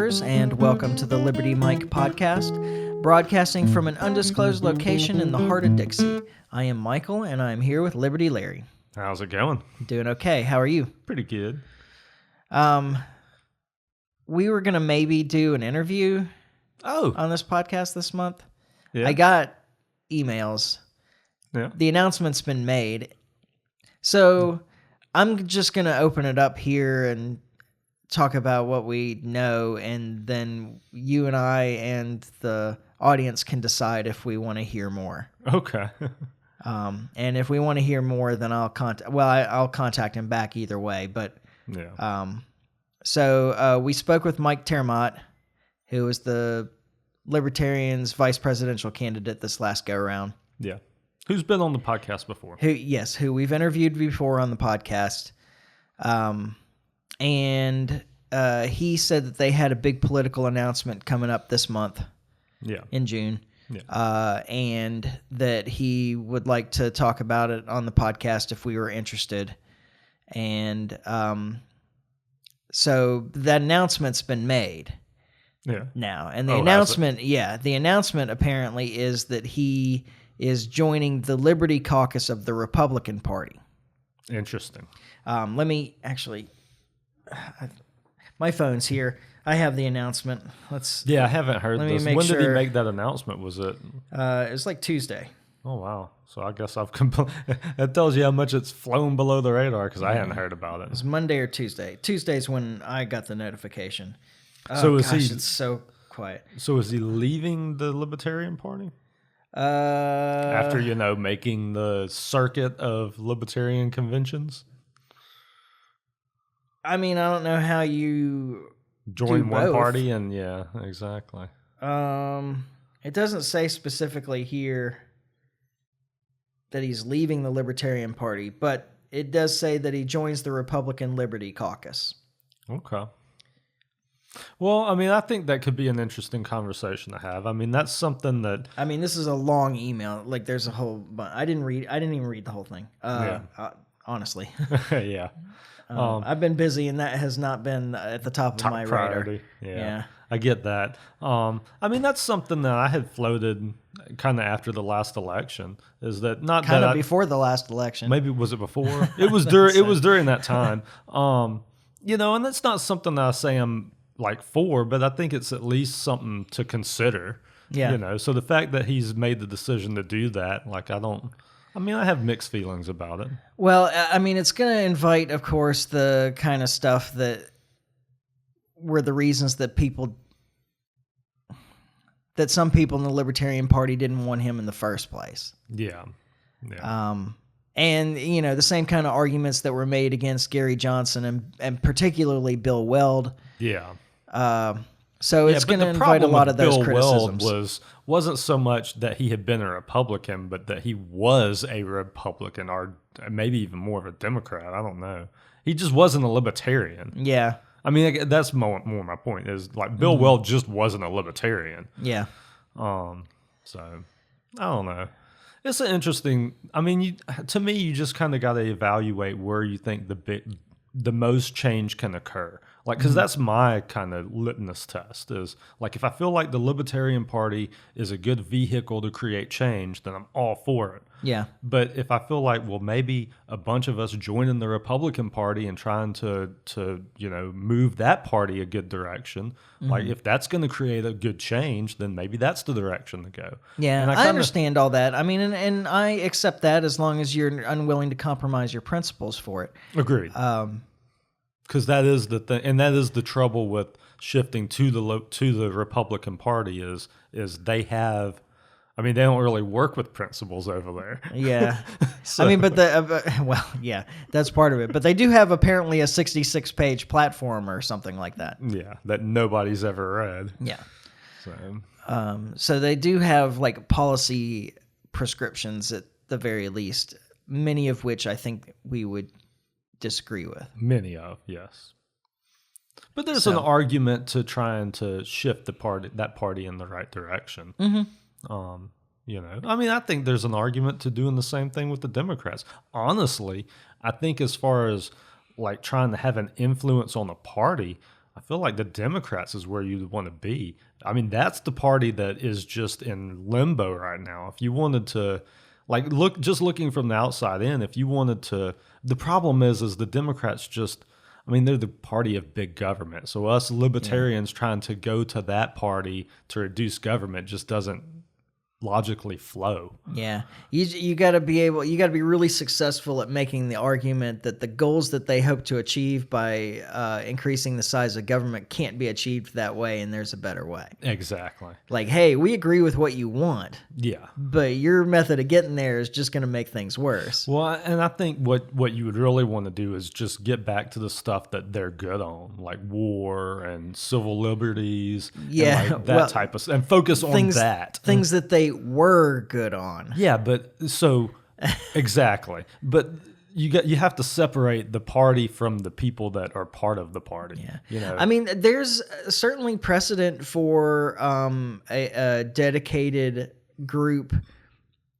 listeners, and welcome to the Liberty Mike podcast, broadcasting from an undisclosed location in the heart of Dixie. I am Michael, and I'm here with Liberty Larry. How's it going? Doing okay. How are you? Pretty good. We were going to maybe do an interview on this podcast this month. Yeah. I got emails. Yeah. The announcement's been made. So I'm just going to open it up here and talk about what we know, and then you and I and the audience can decide if we want to hear more. Okay. And if we want to hear more, then I'll contact him back either way. But yeah. So we spoke with Mike Termott, who was the Libertarians' vice presidential candidate this last go-around. Yeah. Who's been on the podcast before? Who we've interviewed before on the podcast. And he said that they had a big political announcement coming up this month. Yeah. In June. Yeah. And that he would like to talk about it on the podcast if we were interested. And so that announcement's been made. Yeah. Now. And the announcement apparently is that he is joining the Liberty Caucus of the Republican Party. Interesting. Let me actually... my phone's here. I have the announcement. I haven't heard this. When did he make that announcement? Was it? It was like Tuesday. Oh, wow. So I guess that tells you how much it's flown below the radar because I hadn't heard about it. It was Monday or Tuesday. Tuesday's when I got the notification. So it's so quiet. So is he leaving the Libertarian Party? After, making the circuit of Libertarian conventions? I mean, I don't know how you join one party and yeah, exactly. It doesn't say specifically here that he's leaving the Libertarian Party, but it does say that he joins the Republican Liberty Caucus. Okay. Well, I mean, I think that could be an interesting conversation to have. I mean, that's something that... I mean, this is a long email. Like, there's a whole... I didn't even read the whole thing. Honestly. Yeah. I've been busy, and that has not been at the top of my priority. Radar. Yeah. I get that. I mean, that's something that I had floated kind of after the last election. Is that not kind of before the last election? Maybe was it before? It was during. It was during that time. And that's not something that I say I'm like for, but I think it's at least something to consider. Yeah. So the fact that he's made the decision to do that, I have mixed feelings about it. Well, I mean, it's going to invite, of course, the kind of stuff that were the reasons that some people in the Libertarian Party didn't want him in the first place. Yeah. Yeah. And, the same kind of arguments that were made against Gary Johnson and particularly Bill Weld. Yeah. So it's going to invite a lot of those criticisms. Weld wasn't so much that he had been a Republican, but that he was a Republican or maybe even more of a Democrat. I don't know. He just wasn't a libertarian. Yeah. I mean, that's more my point is like Bill Weld just wasn't a libertarian. Yeah. So I don't know. It's an interesting. I mean, to me, you just kind of got to evaluate where you think the most change can occur. Because that's my kind of litmus test is like, if I feel like the Libertarian Party is a good vehicle to create change, then I'm all for it. Yeah. But if I feel like, well, maybe a bunch of us joining the Republican Party and trying to move that party a good direction, like if that's going to create a good change, then maybe that's the direction to go. Yeah, and I understand all that. I mean, and I accept that as long as you're unwilling to compromise your principles for it. Agreed. Because that is the thing, and that is the trouble with shifting to the Republican Party is they have, I mean, they don't really work with principles over there. Yeah, I mean, but that's part of it. But they do have apparently a 66-page platform or something like that. Yeah, that nobody's ever read. Yeah. So they do have like policy prescriptions at the very least, many of which I think we would disagree with. Many of, yes. But there's an argument to trying to shift that party in the right direction. Mm-hmm. I mean, I think there's an argument to doing the same thing with the Democrats. Honestly, I think as far as like trying to have an influence on the party, I feel like the Democrats is where you want to be. I mean, that's the party that is just in limbo right now. If you wanted to, like, looking from the outside in, if you wanted to, the problem is the Democrats just, I mean, they're the party of big government. So us libertarians trying to go to that party to reduce government just doesn't logically flow. Yeah, you got to be really successful at making the argument that the goals that they hope to achieve by increasing the size of government can't be achieved that way, and there's a better way. Exactly. Like, hey, we agree with what you want, Yeah, but your method of getting there is just going to make things worse. well, and I think what you would really want to do is just get back to the stuff that they're good on, like war and civil liberties, Yeah, and like that type of, and focus on that. Things that they were good on. Yeah, but so exactly. But you have to separate the party from the people that are part of the party. Yeah. You know. I mean, there's certainly precedent for a dedicated group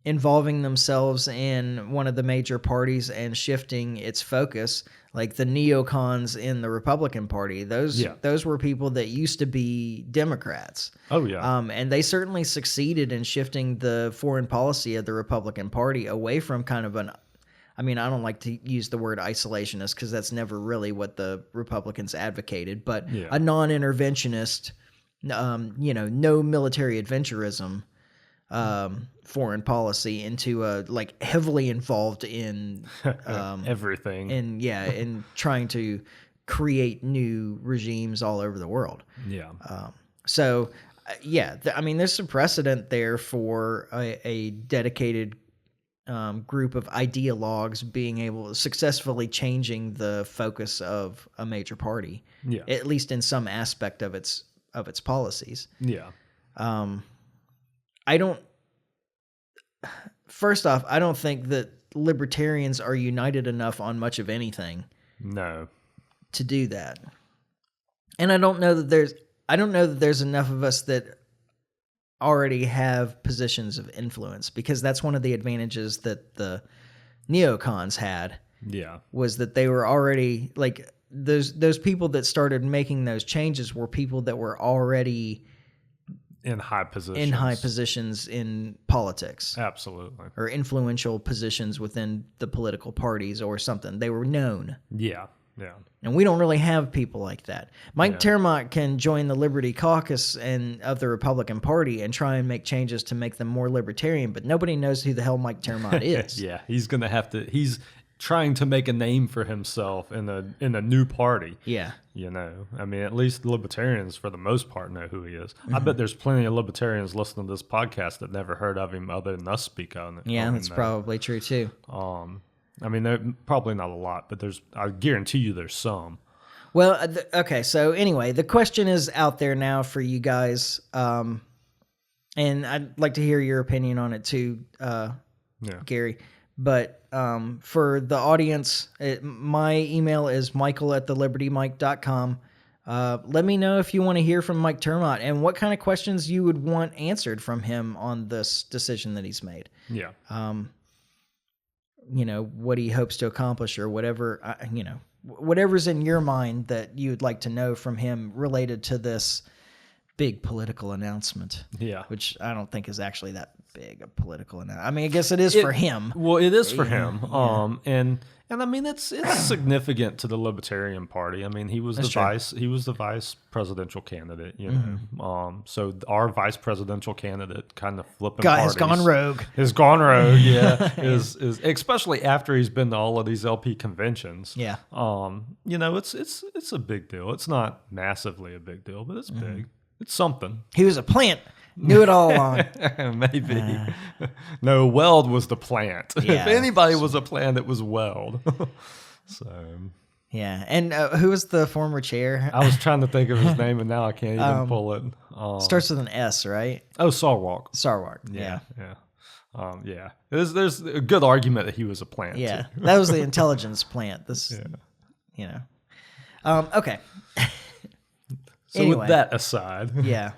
involving themselves in one of the major parties and shifting its focus, like the neocons in the Republican Party. Those were people that used to be Democrats. Oh yeah. And they certainly succeeded in shifting the foreign policy of the Republican Party away from kind of an, I mean, I don't like to use the word isolationist because that's never really what the Republicans advocated, but a non-interventionist, no military adventurism foreign policy into a like heavily involved in everything in trying to create new regimes all over the world. Yeah. I mean, there's some precedent there for a dedicated group of ideologues being able to successfully changing the focus of a major party, at least in some aspect of its policies. Yeah. First off, I don't think that libertarians are united enough on much of anything. No. To do that. And I don't know that there's enough of us that already have positions of influence, because that's one of the advantages that the neocons had. Yeah. Was that they were already like those people that started making those changes were people that were already in high positions in politics. Absolutely. Or influential positions within the political parties or something. They were known. Yeah. Yeah. And we don't really have people like that. Mike Termott can join the Liberty Caucus of the Republican Party and try and make changes to make them more libertarian, but nobody knows who the hell Mike Termott is. Yeah, he's going to have to. He's trying to make a name for himself in a new party. Yeah. You know, I mean, at least libertarians, for the most part, know who he is. Mm-hmm. I bet there's plenty of libertarians listening to this podcast that never heard of him other than us speak on it. Yeah, that's probably true too. I mean, there probably not a lot, but I guarantee you there's some. Well, okay. So anyway, the question is out there now for you guys, and I'd like to hear your opinion on it too, Gary. But for the audience, my email is michael@thelibertymike.com. Let me know if you want to hear from Mike Termott and what kind of questions you would want answered from him on this decision that he's made. Yeah. What he hopes to accomplish or whatever, whatever's in your mind that you would like to know from him related to this big political announcement. Yeah. Which I don't think is actually that big a political announcement. I mean, I guess it is for him. Well, it is for him. Yeah. And I mean, it's significant to the Libertarian Party. I mean, he was the vice presidential candidate, you know. Mm-hmm. So our vice presidential candidate kind of flipping parties. Has gone rogue. Has gone rogue, yeah. is especially after he's been to all of these LP conventions. Yeah. It's a big deal. It's not massively a big deal, but it's big. It's something. He was a plant. Knew it all along. Maybe. No, Weld was the plant. Yeah. If anybody was a plant, it was Weld. So. Yeah. And who was the former chair? I was trying to think of his name, and now I can't even pull it. Starts with an S, right? Oh, Sarwark. Sarwark. Yeah. Yeah. There's a good argument that he was a plant. Yeah. Too. That was the intelligence plant. Okay. So anyway, with that aside. Yeah.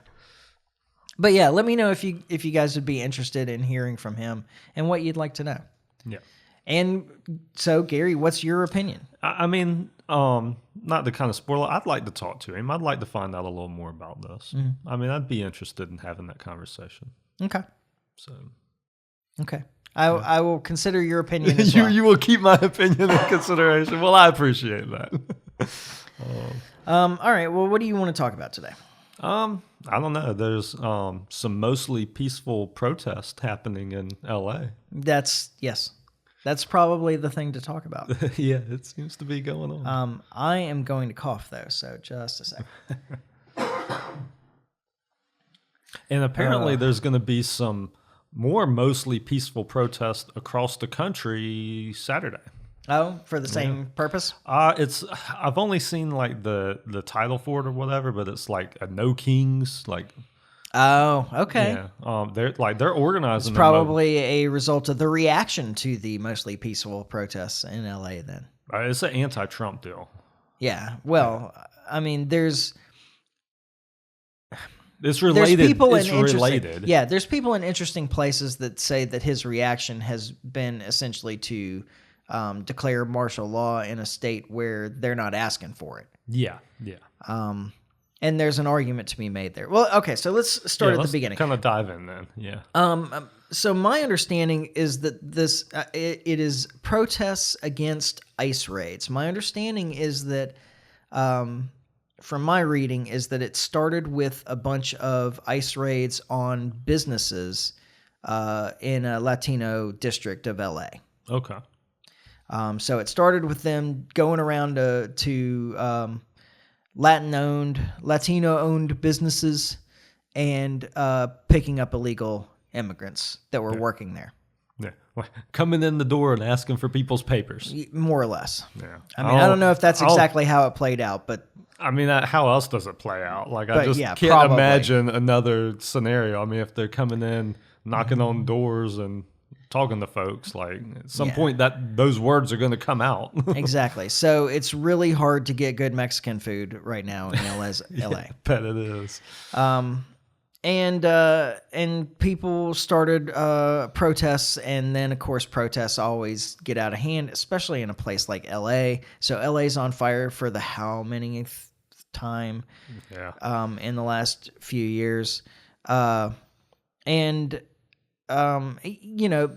But yeah, let me know if you guys would be interested in hearing from him and what you'd like to know. Yeah. And so, Gary, what's your opinion? I mean, not to kind of spoil it, I'd like to talk to him. I'd like to find out a little more about this. I mean, I'd be interested in having that conversation. Okay. So, okay. I will consider your opinion as well. You will keep my opinion in consideration. Well, I appreciate that. All right. Well, what do you want to talk about today? I don't know. There's some mostly peaceful protest happening in LA. That's probably the thing to talk about. Yeah, it seems to be going on. I am going to cough though, so just a second. And apparently there's going to be some more mostly peaceful protests across the country Saturday. Oh, for the same purpose? I've only seen like the title for it or whatever, but it's like a No Kings, like. Oh, okay. Yeah. They're organizing. It's probably a result of the reaction to the mostly peaceful protests in LA then. It's an anti-Trump deal. Yeah. Well, I mean, it's related. There's people it's related. Yeah, there's people in interesting places that say that his reaction has been essentially to declare martial law in a state where they're not asking for it. Yeah. And there's an argument to be made there. Well, okay, so let's start at the beginning. Kind of dive in then. Yeah. So my understanding is that this it is protests against ICE raids. My understanding is that, from my reading, is that it started with a bunch of ICE raids on businesses in a Latino district of LA. Okay. So it started with them going around to Latino-owned businesses and picking up illegal immigrants that were working there. Yeah, coming in the door and asking for people's papers. More or less. Yeah. I mean, I don't know if that's exactly how it played out, but... I mean, how else does it play out? Like, I just can't probably imagine another scenario. I mean, if they're coming in, knocking on doors and talking to folks, like at some point that those words are going to come out. Exactly. So it's really hard to get good Mexican food right now in LA. I bet it is. And people started protests, and then of course protests always get out of hand, especially in a place like LA. So LA's on fire for the how many time in the last few years.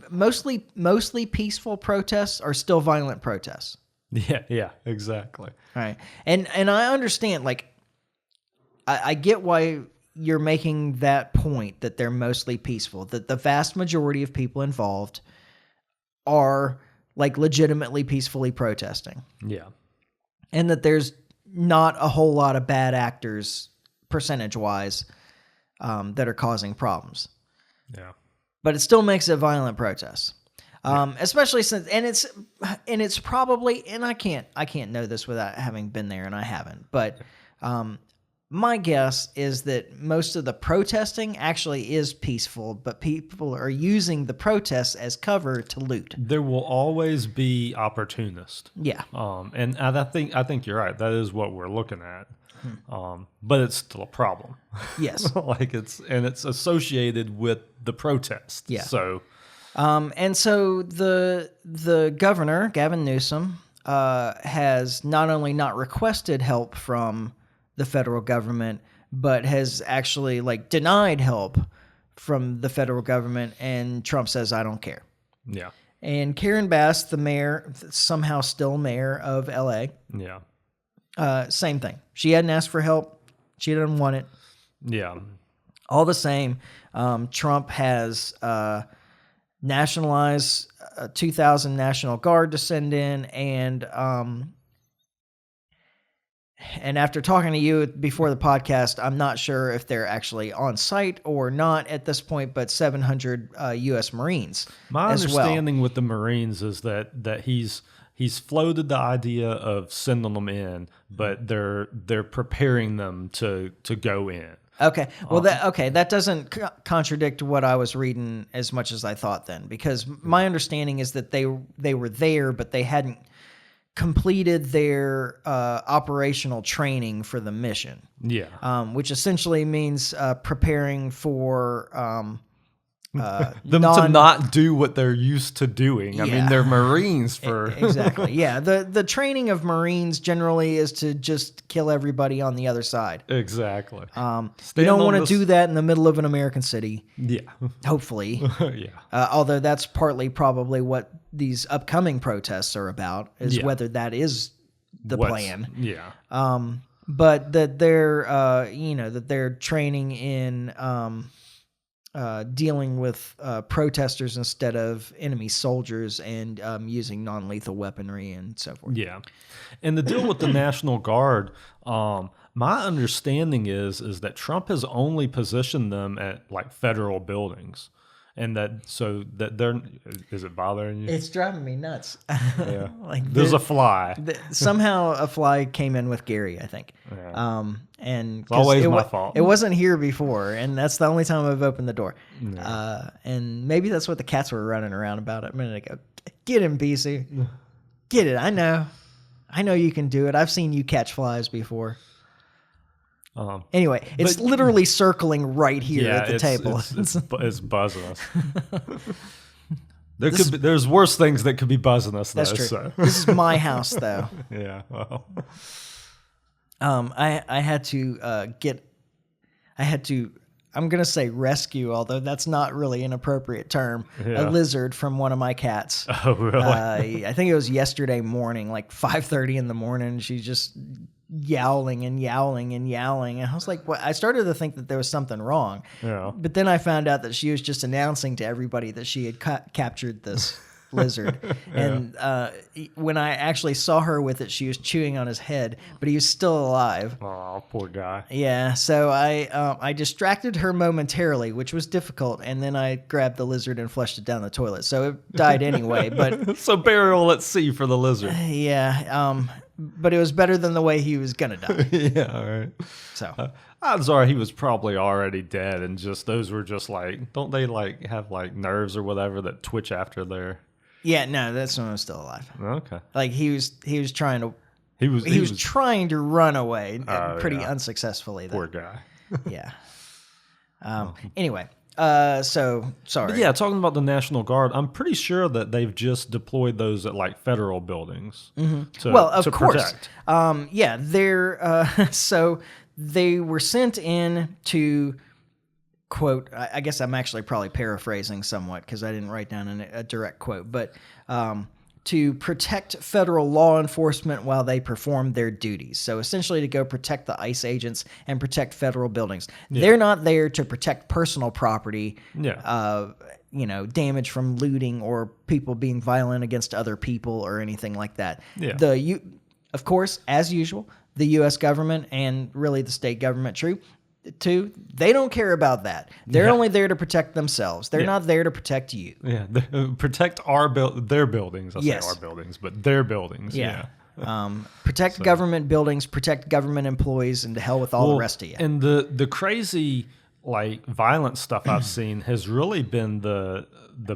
Mostly peaceful protests are still violent protests. Yeah, exactly. Right. And I understand, like, I get why you're making that point that they're mostly peaceful, that the vast majority of people involved are like legitimately peacefully protesting. Yeah. And that there's not a whole lot of bad actors percentage-wise that are causing problems. Yeah. But it still makes it violent protests, especially since, and it's probably, and I can't know this without having been there, and I haven't. But my guess is that most of the protesting actually is peaceful, but people are using the protests as cover to loot. There will always be opportunists. Yeah. And I think you're right. That is what we're looking at. But it's still a problem. Yes. It's associated with the protest. Yeah. So, and so the governor, Gavin Newsom, has not only not requested help from the federal government, but has actually denied help from the federal government. And Trump says, "I don't care." Yeah. And Karen Bass, the mayor, somehow still mayor of LA. Yeah. Same thing. She hadn't asked for help. She didn't want it. Yeah. All the same, Trump has nationalized 2,000 National Guard to send in, and after talking to you before the podcast, I'm not sure if they're actually on site or not at this point, but 700 U.S. Marines. My understanding with the Marines is that he's floated the idea of sending them in, but they're preparing them to go in. Okay. Well, that doesn't contradict what I was reading as much as I thought then, because my understanding is that they were there, but they hadn't completed their operational training for the mission. Yeah. Which essentially means preparing for them to not do what they're used to doing. I mean, they're Marines for exactly. Yeah, the training of Marines generally is to just kill everybody on the other side. Exactly. You don't want to do that in the middle of an American city. Yeah. Hopefully. Yeah. Although that's partly probably what these upcoming protests are about, is whether that is the plan. Yeah. But that they're that they're training in dealing with protesters instead of enemy soldiers, and using non-lethal weaponry and so forth. Yeah. And the deal with the National Guard, my understanding is that Trump has only positioned them at like federal buildings. And that they're, is it bothering you? It's driving me nuts. Yeah. There's a fly. Somehow a fly came in with Gary, I think. Yeah. And it's always my fault. It wasn't here before, and that's the only time I've opened the door. Yeah. And maybe that's what the cats were running around about a minute ago. Get him, BC. Get it. I know you can do it. I've seen you catch flies before. Anyway, it's literally circling right here at the table. It's buzzing us. There's worse things that could be buzzing us. That's though, true. So. This is my house, though. Yeah. Well. I had to I'm gonna say rescue, although that's not really an appropriate term. A lizard from one of my cats. Oh, really? I think it was yesterday morning, like 5:30 in the morning. She's just yowling and yowling and yowling, and I was like, "What?" I started to think that there was something wrong. Yeah. But then I found out that she was just announcing to everybody that she had captured this lizard. And when I actually saw her with it, she was chewing on his head, but he was still alive. Oh, poor guy. Yeah, so I distracted her momentarily, which was difficult, and then I grabbed the lizard and flushed it down the toilet. So it died anyway. But so burial at sea for the lizard. Yeah, but it was better than the way he was gonna die. Yeah, all right. So odds are he was probably already dead, and just those were just like, don't they like have like nerves or whatever that twitch after their? Yeah, no, this one was still alive. Okay. Like he was trying to. He was trying to run away, pretty unsuccessfully. Poor guy. Yeah. Anyway, so sorry. But yeah, talking about the National Guard, I'm pretty sure that they've just deployed those at like federal buildings. Mm-hmm. Of course. Protect. Yeah, they're so they were sent in to. Quote, I guess I'm actually probably paraphrasing somewhat because I didn't write down a direct quote, but to protect federal law enforcement while they perform their duties. So essentially to go protect the ICE agents and protect federal buildings. Yeah. They're not there to protect personal property, damage from looting or people being violent against other people or anything like that. Yeah. Of course, as usual, the U.S. government and really the state government, too, they don't care about that. They're only there to protect themselves. They're not there to protect you. Yeah, protect their buildings. I say our buildings, but their buildings. Yeah. Protect government buildings, protect government employees, and to hell with all the rest of you. And the crazy like violent stuff I've seen has really been the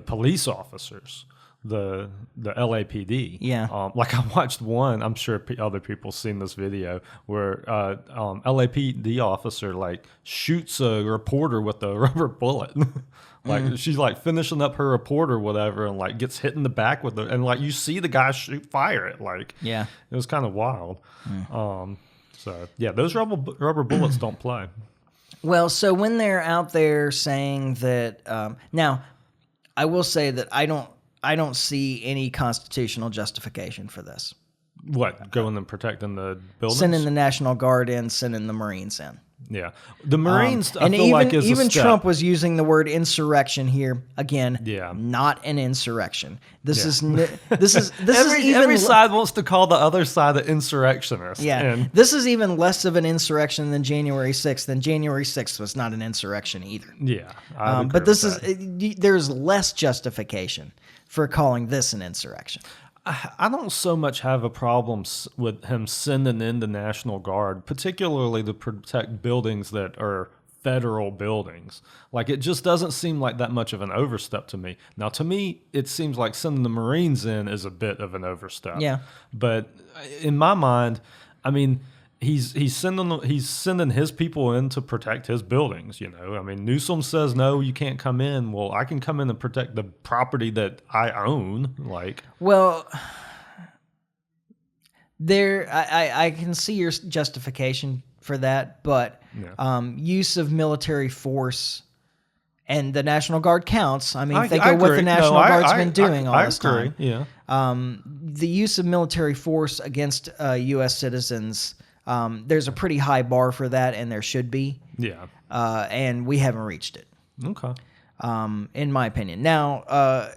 police officers. The LAPD. Yeah. Like I watched one, I'm sure other people seen this video where LAPD officer like shoots a reporter with a rubber bullet. Like she's like finishing up her report or whatever and like gets hit in the back with it. And like you see the guy fire it. Like, yeah, it was kind of wild. So yeah, those rubber bullets don't play. Well, so when they're out there saying that, now I will say that I don't see any constitutional justification for this. What? Going and protecting the buildings? Sending the National Guard in, sending the Marines in. Yeah. The Marines, I and feel like is even a step. Trump was using the word insurrection here. Again, yeah. Not an insurrection. This is every side wants to call the other side an insurrectionist. Yeah. And this is even less of an insurrection than January 6th, and January 6th was not an insurrection either. Yeah. But there's less justification for calling this an insurrection. I don't so much have a problem with him sending in the National Guard, particularly to protect buildings that are federal buildings. Like, it just doesn't seem like that much of an overstep to me. Now, to me, it seems like sending the Marines in is a bit of an overstep. Yeah. But in my mind, I mean, he's sending his people in to protect his buildings. You know, I mean, Newsom says no, you can't come in. Well, I can come in and protect the property that I own. Like, well, I can see your justification for that, but use of military force and the National Guard counts. I mean, think of what the National Guard's been doing all this time. Yeah. The use of military force against U.S. citizens, there's a pretty high bar for that, and there should be. Yeah. And we haven't reached it. Okay. In my opinion. Now,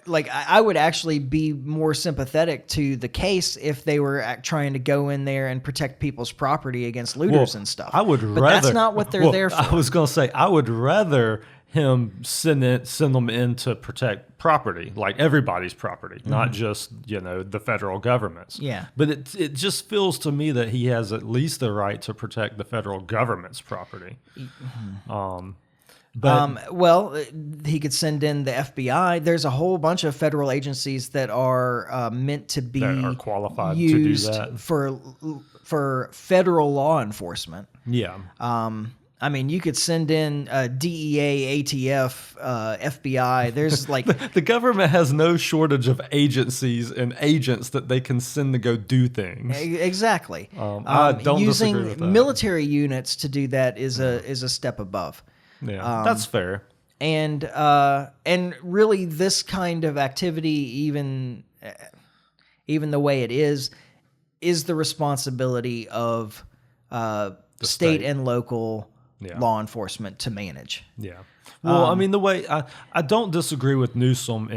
like I would actually be more sympathetic to the case if they were trying to go in there and protect people's property against looters and stuff. But that's not what they're there for. I was going to say, I would rather him send them in to protect property, like everybody's property, not just, you know, the federal government's. Yeah. But it just feels to me that he has at least the right to protect the federal government's property. Well, he could send in the FBI. There's a whole bunch of federal agencies that are meant to be that are qualified used to do that for federal law enforcement. Yeah. I mean, you could send in DEA, ATF, FBI. There's like the government has no shortage of agencies and agents that they can send to go do things. Exactly. I don't using disagree with that. Military units to do that is a step above. Yeah, that's fair. And really, this kind of activity, even the way it is the responsibility of state and local law enforcement to manage. Yeah. Well, I mean, the way I don't disagree with Newsom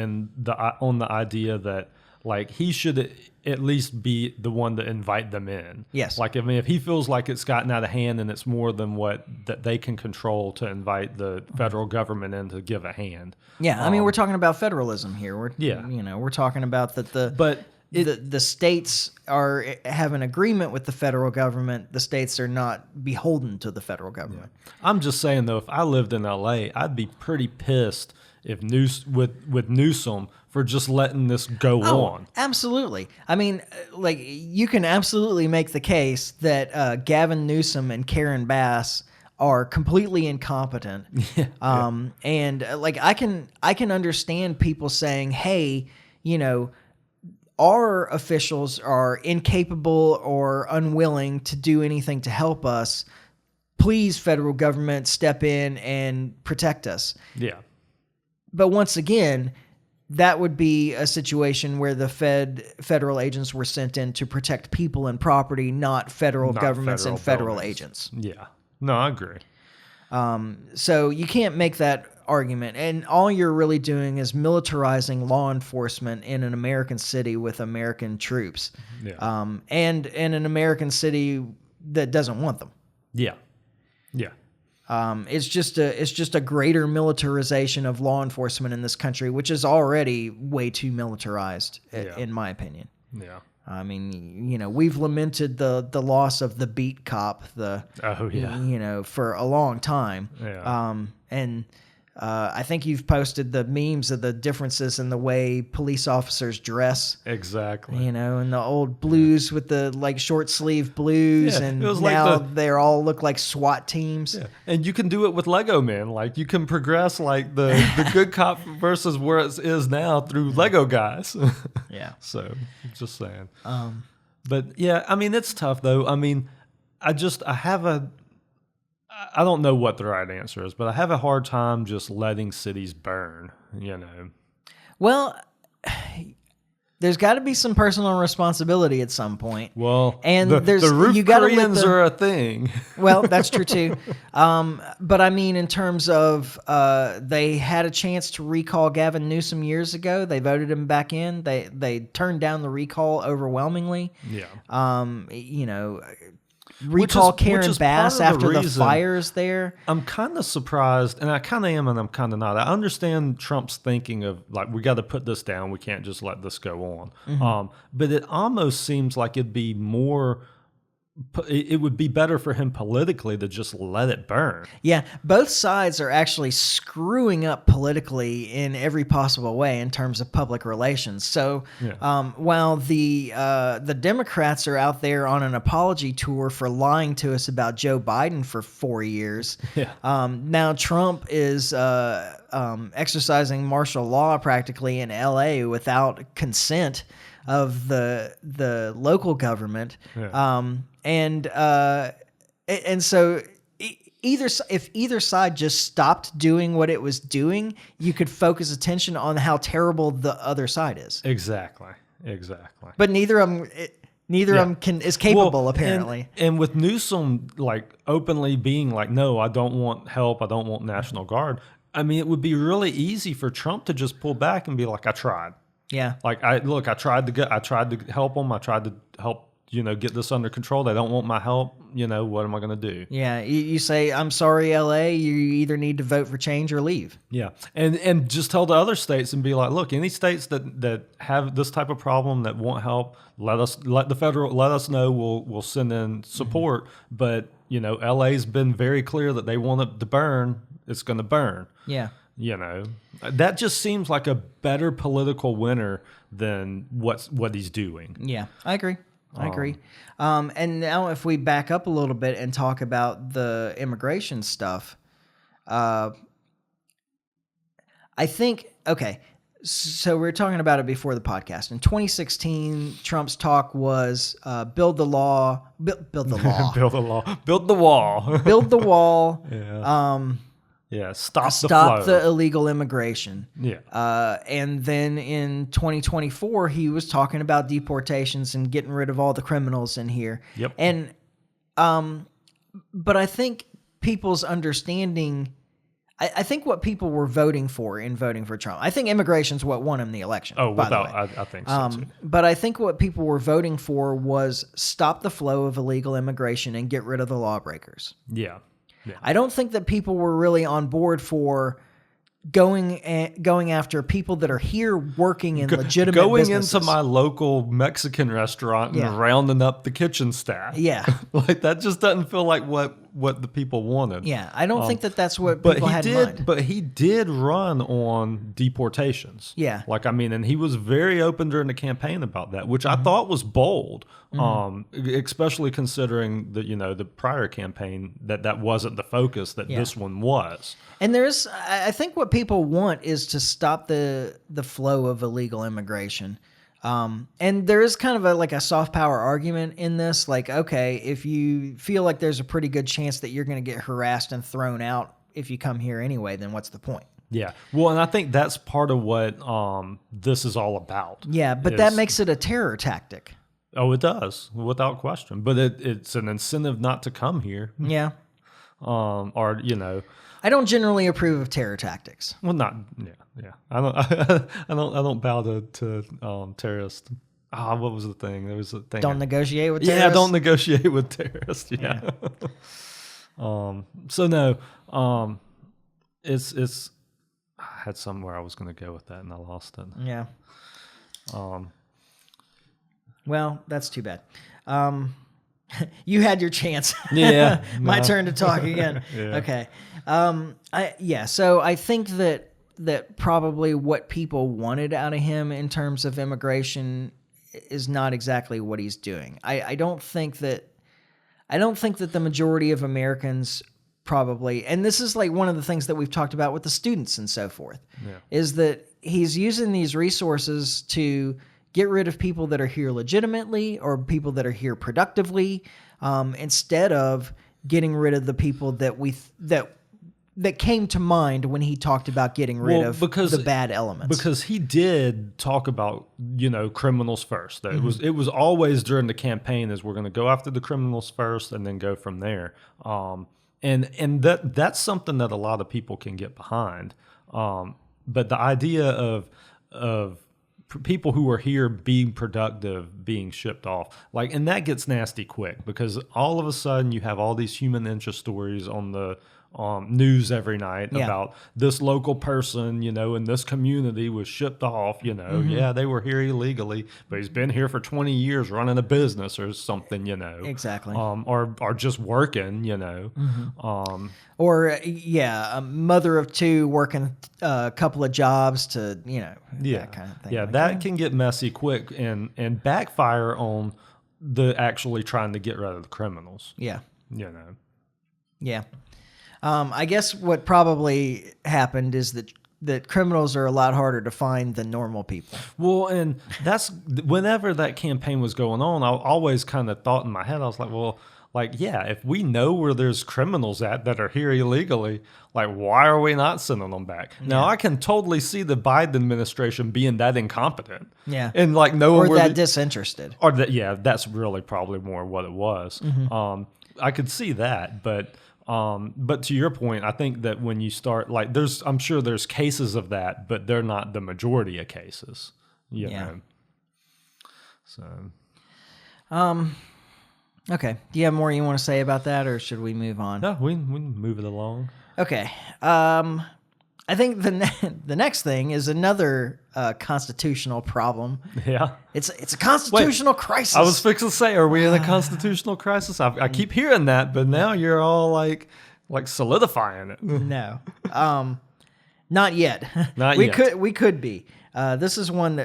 on the idea that like he should at least be the one to invite them in. Yes. Like, I mean, if he feels like it's gotten out of hand and it's more than that they can control to invite the federal government in to give a hand. Yeah. I mean, we're talking about federalism here. We're talking about that the states have an agreement with the federal government. The states are not beholden to the federal government. Yeah. I'm just saying, though, if I lived in L.A., I'd be pretty pissed if with Newsom for just letting this go on. Absolutely. I mean, like, you can absolutely make the case that Gavin Newsom and Karen Bass are completely incompetent. And like I can understand people saying, "Hey, you know, our officials are incapable or unwilling to do anything to help us. Please, federal government, step in and protect us." Yeah. But once again, that would be a situation where the federal agents were sent in to protect people and property, not federal governments and federal agents. Yeah. No, I agree. So you can't make that argument. And all you're really doing is militarizing law enforcement in an American city with American troops. Yeah. And in an American city that doesn't want them. Yeah. Yeah. It's just a greater militarization of law enforcement in this country, which is already way too militarized, in my opinion. Yeah. I mean, you know, we've lamented the loss of the beat cop, you know, for a long time. Yeah. And I think you've posted the memes of the differences in the way police officers dress. Exactly. You know, and the old blues with the like short sleeve blues, and now they all look like SWAT teams. Yeah. And you can do it with Lego Man. Like you can progress like the good cop versus where it is now through Lego guys. Yeah. So just saying. But yeah, I mean it's tough though. I mean, I don't know what the right answer is, but I have a hard time just letting cities burn, you know. Well, there's got to be some personal responsibility at some point. Well, and the roof Koreans are a thing. Well, that's true too. But I mean, in terms of they had a chance to recall Gavin Newsom years ago. They voted him back in. They turned down the recall overwhelmingly. Yeah. You know, recall Karen Bass after the fires there. I'm kind of surprised, and I kind of am and I'm kind of not. I understand Trump's thinking of, like, we got to put this down. We can't just let this go on. Mm-hmm. But it almost seems like it'd be more it would be better for him politically to just let it burn. Yeah, both sides are actually screwing up politically in every possible way in terms of public relations. So while the Democrats are out there on an apology tour for lying to us about Joe Biden for 4 years, now Trump is exercising martial law practically in L.A. without consent of the local government. And so if either side just stopped doing what it was doing, you could focus attention on how terrible the other side is. Exactly. But neither of them is capable, apparently. And with Newsom like openly being like, no, I don't want help, I don't want National Guard. I mean, it would be really easy for Trump to just pull back and be like, I tried. Yeah. Like I tried to help them. I tried to help, get this under control. They don't want my help. What am I going to do? Yeah. You say, I'm sorry, LA, you either need to vote for change or leave. Yeah. And just tell the other states and be like, look, any states that have this type of problem that want help, let us know. We'll send in support. But, LA's been very clear that they want it to burn. It's going to burn. Yeah. That just seems like a better political winner than what he's doing. Yeah, I agree. And now if we back up a little bit and talk about the immigration stuff, I think, okay, so we were talking about it before the podcast. In 2016, Trump's talk was build the wall. Build the wall. Yeah. Stop the illegal immigration. Yeah. And then in 2024, he was talking about deportations and getting rid of all the criminals in here. Yep. And, but I think people's understanding, I think what people were voting for Trump, I think immigration's what won him the election. Oh, by the way. I think so too. But I think what people were voting for was stop the flow of illegal immigration and get rid of the lawbreakers. Yeah. I don't think that people were really on board for going after people that are here working in legitimate businesses. Into my local Mexican restaurant and rounding up the kitchen staff. Yeah. Like that just doesn't feel like what the people wanted. Yeah, I don't think that's what people had in mind. But he did run on deportations. Yeah. And he was very open during the campaign about that, which I thought was bold, especially considering the prior campaign that wasn't the focus that this one was. And I think what people want is to stop the flow of illegal immigration. And there is kind of a soft power argument in this. Like, okay, if you feel like there's a pretty good chance that you're going to get harassed and thrown out if you come here anyway, then what's the point? Yeah. Well, and I think that's part of what this is all about. Yeah, but that makes it a terror tactic. Oh, it does, without question. But it's an incentive not to come here. Yeah. Or I don't generally approve of terror tactics. Well, not yeah. I don't bow to terrorists. What was the thing? There was a thing. Don't negotiate with terrorists. Yeah, don't negotiate with terrorists. Yeah. So no. It's. I had somewhere I was going to go with that, and I lost it. Yeah. Well, that's too bad. You had your chance. Yeah. My turn to talk again. Yeah. Okay. So I think that probably what people wanted out of him in terms of immigration is not exactly what he's doing. I don't think that the majority of Americans probably, and this is like one of the things that we've talked about with the students and so forth, is that he's using these resources to get rid of people that are here legitimately or people that are here productively, instead of getting rid of the people that came to mind when he talked about getting rid of the bad elements. Because he did talk about, criminals first. It was always during the campaign is we're going to go after the criminals first and then go from there. And that's something that a lot of people can get behind. But the idea of people who are here being productive, being shipped off, and that gets nasty quick because all of a sudden you have all these human interest stories on the news every night Yeah. about this local person, in this community was shipped off, Yeah, they were here illegally, but he's been here for 20 years running a business or something, Exactly. or just working, Or a mother of two working a couple of jobs to, that kind of thing. Yeah, Like, that can get messy quick and backfire on the actually trying to get rid of the criminals. Yeah. Yeah. I guess what probably happened is that criminals are a lot harder to find than normal people. Well, and that's whenever that campaign was going on, I always kind of thought in my head, I was like, well, if we know where there's criminals that are here illegally, why are we not sending them back? Now, I can totally see the Biden administration being that incompetent. Yeah. And knowing or that disinterested. Or that, that's really probably more what it was. I could see that, but to your point, I think that when you start, I'm sure there's cases of that, but they're not the majority of cases, you know. So. Okay. Do you have more you want to say about that, or should we move on? No, we can move it along. Okay. I think the next thing is another constitutional problem. Yeah. It's a constitutional crisis. I was fixing to say, are we in a constitutional crisis? I keep hearing that, but now you're all like solidifying it. No. Not yet. Not yet. We could be. This is one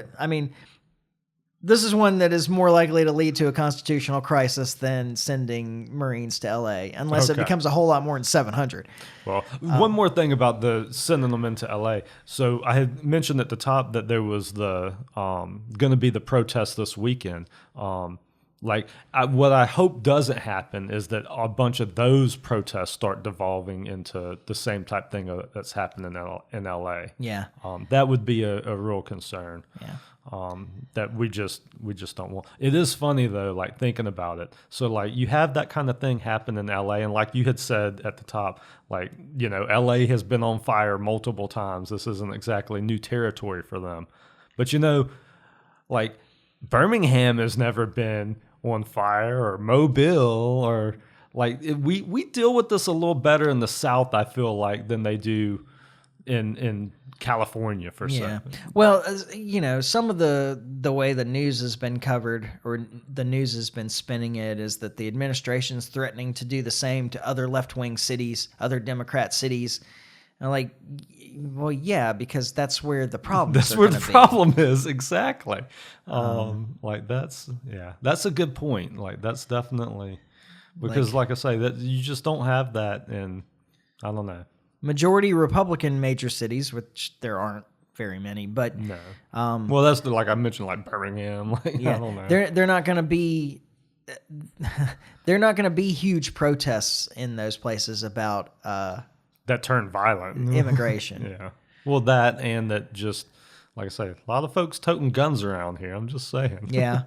that is more likely to lead to a constitutional crisis than sending Marines to LA, unless it becomes a whole lot more than 700. Well, one more thing about the sending them into LA. So I had mentioned at the top that there was the going to be the protest this weekend. What I hope doesn't happen is that a bunch of those protests start devolving into the same type thing that's happening in LA. Yeah. That would be a real concern. Yeah. That we just don't want. It is funny though, thinking about it. So you have that kind of thing happen in LA, and like you had said at the top, LA has been on fire multiple times. This isn't exactly new territory for them. But Birmingham has never been on fire, or Mobile, or we deal with this a little better in the South, I feel like, than they do in California for sure. Well, some of the way the news has been covered, or the news has been spinning it, is that the administration's threatening to do the same to other left-wing cities, other Democrat cities. And well, yeah, because that's where the problem is. That's where the problem is, exactly. That's a good point. That's definitely, because like I say, that you just don't have that in, I don't know, majority Republican major cities, which there aren't very many, but no. Well, that's I mentioned, Birmingham. I don't know. They're not going to be. They're not going to be huge protests in those places about that turn violent. Immigration. Yeah. Well, that, and that, just like I say, a lot of folks toting guns around here. I'm just saying. Yeah.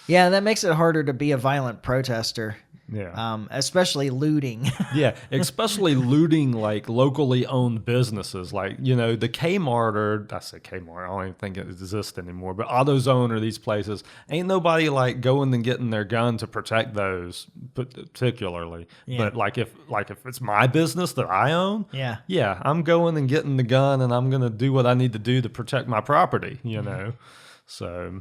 Yeah, that makes it harder to be a violent protester. Yeah. Especially looting. Yeah, especially looting locally owned businesses, the Kmart, or I say Kmart, I don't even think it exists anymore, but AutoZone or these places, ain't nobody going and getting their gun to protect those particularly. Yeah. But if it's my business that I own, yeah, I'm going and getting the gun, and I'm gonna do what I need to do to protect my property. So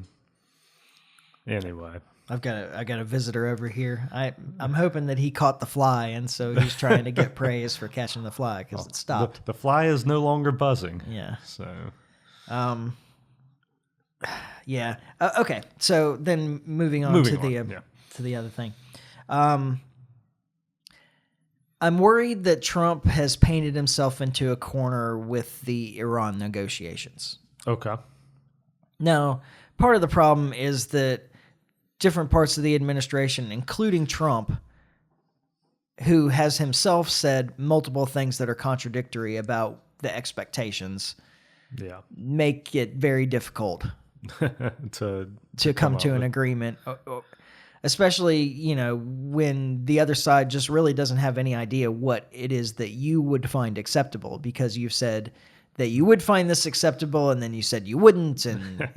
anyway. I got a visitor over here. I'm hoping that he caught the fly, and so he's trying to get praise for catching the fly because it stopped. The fly is no longer buzzing. Yeah. So. Yeah. Okay. So then moving on to the other thing. I'm worried that Trump has painted himself into a corner with the Iran negotiations. Okay. Now, part of the problem is that different parts of the administration, including Trump, who has himself said multiple things that are contradictory about the expectations, make it very difficult to come to an agreement, especially, when the other side just really doesn't have any idea what it is that you would find acceptable, because you've said that you would find this acceptable, and then you said you wouldn't, and,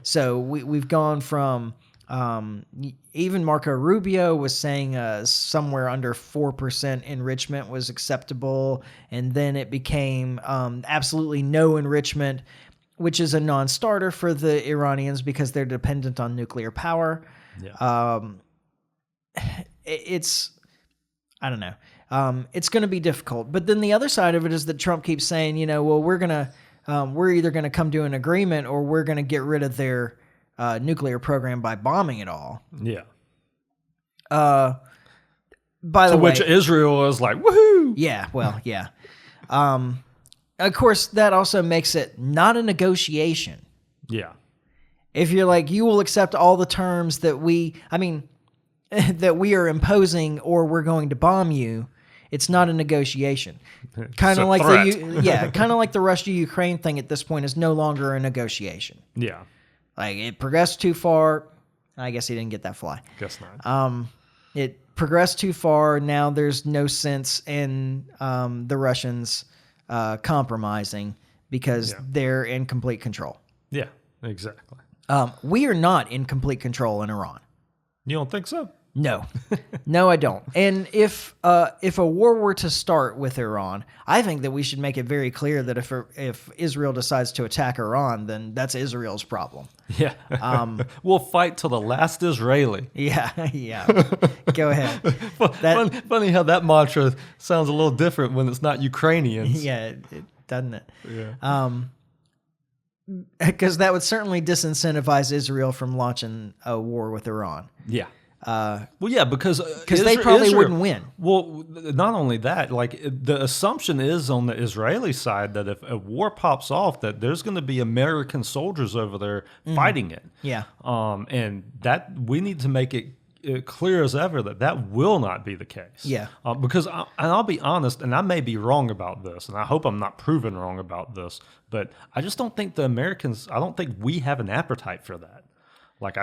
so we've gone from Even Marco Rubio was saying somewhere under 4% enrichment was acceptable, and then it became absolutely no enrichment, which is a non-starter for the Iranians because they're dependent on nuclear power. Yeah. I don't know. It's going to be difficult. But then the other side of it is that Trump keeps saying, well, we're either going to come to an agreement or we're going to get rid of their nuclear program by bombing it all. Yeah. By the way, which Israel is like, woohoo! Yeah, well, yeah. Of course, that also makes it not a negotiation. Yeah. If you're like, you will accept all the terms that that we are imposing or we're going to bomb you, it's not a negotiation. Kind of like the Russia-Ukraine thing at this point is no longer a negotiation. Yeah. Like, it progressed too far. I guess he didn't get that fly. Guess not. It progressed too far. Now there's no sense in the Russians compromising because they're in complete control. Yeah, exactly. We are not in complete control in Iran. You don't think so? No, no, I don't. And if a war were to start with Iran, I think that we should make it very clear that if Israel decides to attack Iran, then that's Israel's problem. Yeah. We'll fight till the last Israeli. Yeah, yeah. Go ahead. Funny how that mantra sounds a little different when it's not Ukrainians. Yeah, it doesn't it? Yeah. Because that would certainly disincentivize Israel from launching a war with Iran. Yeah. Well, yeah, because they probably wouldn't win. Well, not only that, like the assumption is on the Israeli side that if a war pops off, that there's going to be American soldiers over there fighting it. Yeah. And that we need to make it clear as ever that will not be the case. Yeah. Because I'll be honest, and I may be wrong about this, and I hope I'm not proven wrong about this, but I just don't think the Americans. I don't think we have an appetite for that. Like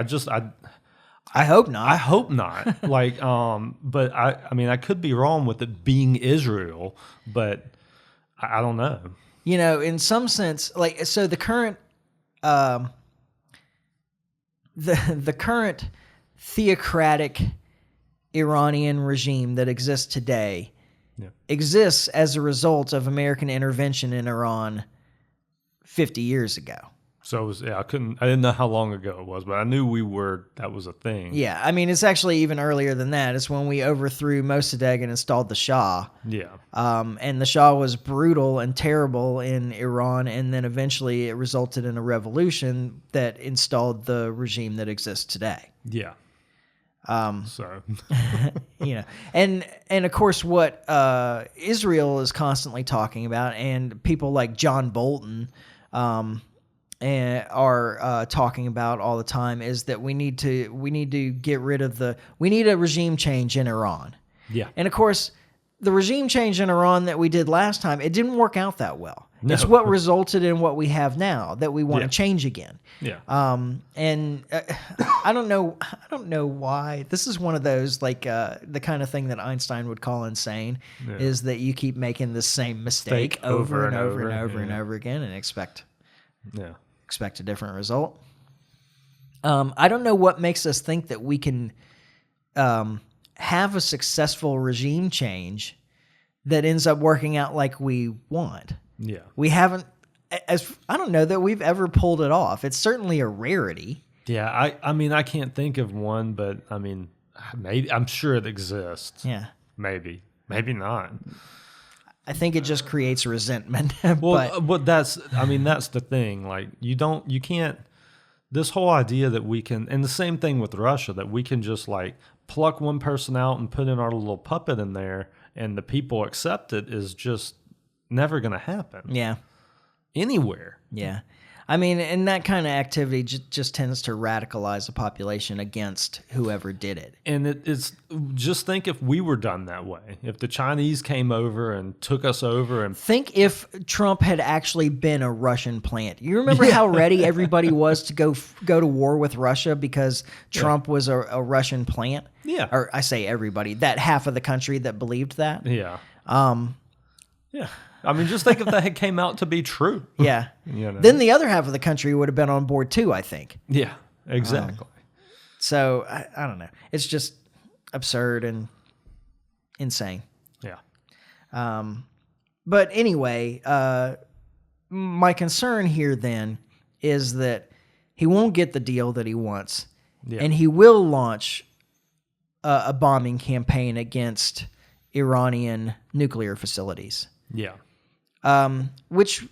I hope not. I hope not. Like, but I mean, I could be wrong with it being Israel, but I don't know. In some sense, like, so the current, the current theocratic Iranian regime that exists today exists as a result of American intervention in Iran 50 years ago. So I didn't know how long ago it was, but I knew that was a thing. Yeah, I mean, it's actually even earlier than that. It's when we overthrew Mossadegh and installed the Shah. Yeah. And the Shah was brutal and terrible in Iran, and then eventually it resulted in a revolution that installed the regime that exists today. Yeah. And of course what Israel is constantly talking about, and people like John Bolton are talking about all the time, is that we need to get rid of we need a regime change in Iran. Yeah. And of course, the regime change in Iran that we did last time, it didn't work out that well. No. It's what resulted in what we have now that we want to change again. Yeah. And I don't know why. This is one of those, like, the kind of thing that Einstein would call insane, is that you keep making the same mistake over and over and over and over again and expect a different result. I don't know what makes us think that we can have a successful regime change that ends up working out like we want. Yeah. We haven't, I don't know that we've ever pulled it off. It's certainly a rarity. Yeah, I mean, I can't think of one, but I mean, maybe I'm sure it exists. Yeah. Maybe not. I think it just creates resentment. But that's the thing. Like, you can't, this whole idea that we can, and the same thing with Russia, that we can just like pluck one person out and put in our little puppet in there and the people accept it, is just never going to happen. Yeah. Anywhere. Yeah. I mean, and that kind of activity just tends to radicalize the population against whoever did it. And it's just think if we were done that way, if the Chinese came over and took us over, and think if Trump had actually been a Russian plant. You remember how ready everybody was to go to war with Russia because Trump was a Russian plant? Yeah. Or I say everybody, that half of the country that believed that. Yeah. Yeah. I mean, just think if that had came out to be true. Yeah. Then the other half of the country would have been on board too, I think. Yeah, exactly. So I don't know. It's just absurd and insane. Yeah. But anyway, my concern here then is that he won't get the deal that he wants, and he will launch a bombing campaign against Iranian nuclear facilities. Yeah. Which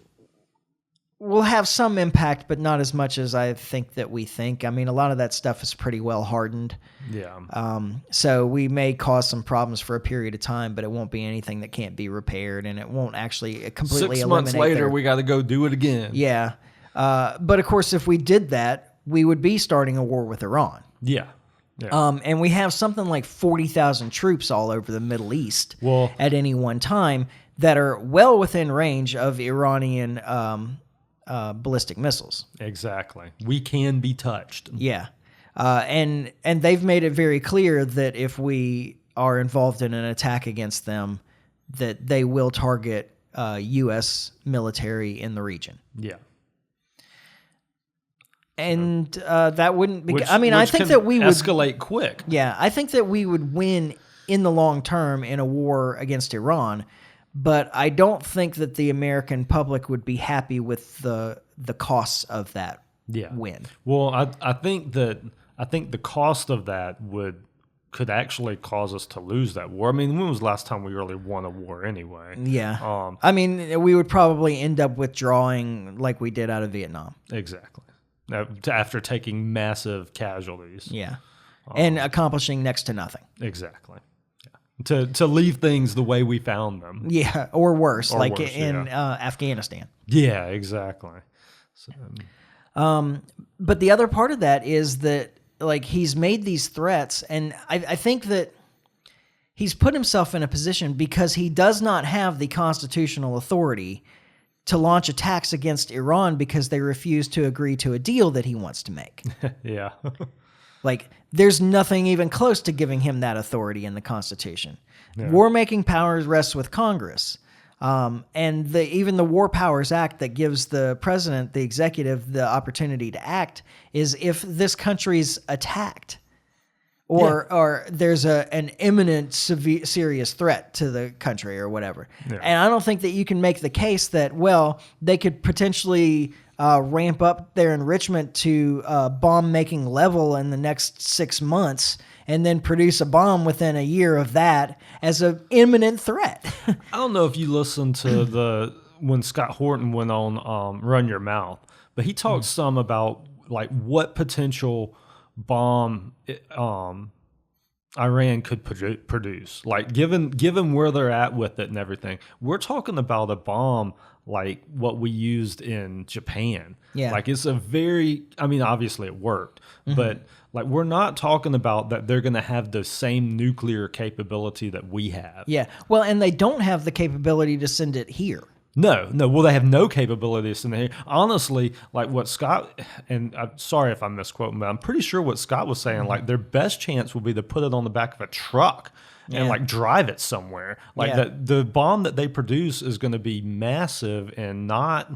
will have some impact, but not as much as I think that we think. I mean, a lot of that stuff is pretty well hardened. Yeah. So we may cause some problems for a period of time, but it won't be anything that can't be repaired, and it won't actually completely 6 eliminate months later, their... we got to go do it again. Yeah. But of course, if we did that, we would be starting a war with Iran. Yeah. Yeah. And we have something like 40,000 troops all over the Middle East at any one time that are well within range of Iranian ballistic missiles. Exactly. We can be touched. Yeah. And they've made it very clear that if we are involved in an attack against them, that they will target U.S. military in the region. Yeah. And that wouldn't be... I think think that we would... escalate quick. Yeah, I think that we would win in the long term in a war against Iran, but I don't think that the American public would be happy with the costs of that win. Well, I think the cost of that could actually cause us to lose that war. I mean, when was the last time we really won a war anyway? Yeah. I mean, we would probably end up withdrawing like we did out of Vietnam. Exactly. After taking massive casualties. Yeah. And accomplishing next to nothing. Exactly. Yeah. To leave things the way we found them. Yeah, or worse, in Afghanistan. Yeah, exactly. So, but the other part of that is that, like, he's made these threats, and I think that he's put himself in a position because he does not have the constitutional authority to launch attacks against Iran because they refuse to agree to a deal that he wants to make. Yeah. Like, there's nothing even close to giving him that authority in the Constitution. Yeah. War-making powers rests with Congress. And even the War Powers Act that gives the president, the executive, the opportunity to act is if this country's attacked or there's an imminent serious threat to the country or whatever. Yeah. And I don't think that you can make the case that, well, they could potentially ramp up their enrichment to bomb-making level in the next 6 months and then produce a bomb within a year of that as an imminent threat. I don't know if you listened to when Scott Horton went on Run Your Mouth, but he talked some about like what potential bomb Iran could produce. Like given where they're at with it and everything, we're talking about a bomb like what we used in Japan. Yeah. Like it's obviously it worked, but like we're not talking about that they're going to have the same nuclear capability that we have. Yeah. Well, and they don't have the capability to send it here. No. Well, they have no capability to send it here. Honestly, like what Scott, and I'm sorry if I'm misquoting, but I'm pretty sure what Scott was saying, like their best chance would be to put it on the back of a truck and like drive it somewhere. Like that, the bomb that they produce is going to be massive and not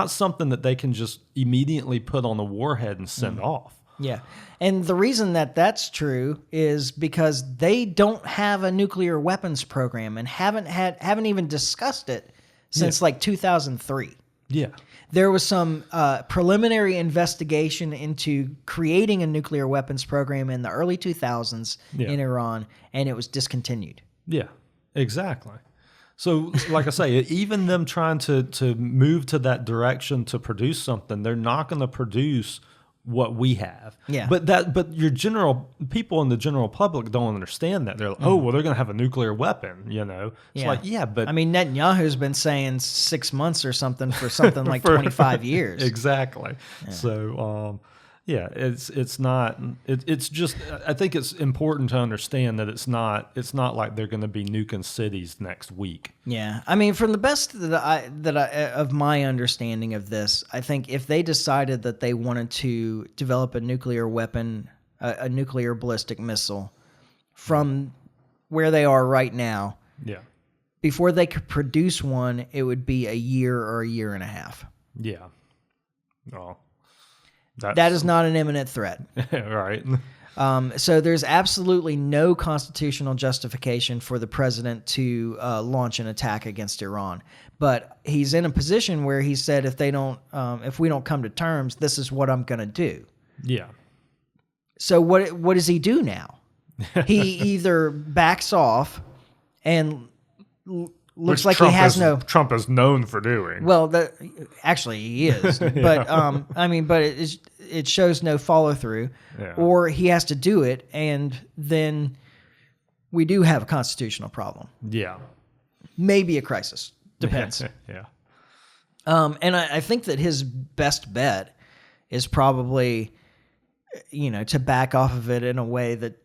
something that they can just immediately put on a warhead and send off. Yeah. And the reason that that's true is because they don't have a nuclear weapons program and haven't even discussed it since like 2003. Yeah. There was some preliminary investigation into creating a nuclear weapons program in the early 2000s in Iran, and it was discontinued. Yeah, exactly. So, like I say, even them trying to move to that direction to produce something, they're not going to produce what we have. Yeah. But your general people in the general public don't understand that. They're like, oh, well, they're going to have a nuclear weapon, you know? It's like, but... I mean, Netanyahu's been saying 6 months or something for something like 25 years. Exactly. Yeah. So, it's not... It's just... I think it's important to understand that it's not like they're going to be nuking cities next week. Yeah. I mean, from the best of my understanding of this, I think if they decided that they wanted to develop a nuclear weapon, a nuclear ballistic missile from where they are right now, before they could produce one, it would be a year or a year and a half. Yeah. Oh. That is not an imminent threat. Right. So there's absolutely no constitutional justification for the president to launch an attack against Iran. But he's in a position where he said, if we don't come to terms, this is what I'm going to do. Yeah. So what does he do now? He either backs off and looks like he has no. Trump is known for doing. Well, actually he is, but but it shows no follow through, or he has to do it, and then we do have a constitutional problem. Yeah, maybe a crisis. Depends. Yeah. And I think that his best bet is probably, to back off of it in a way that,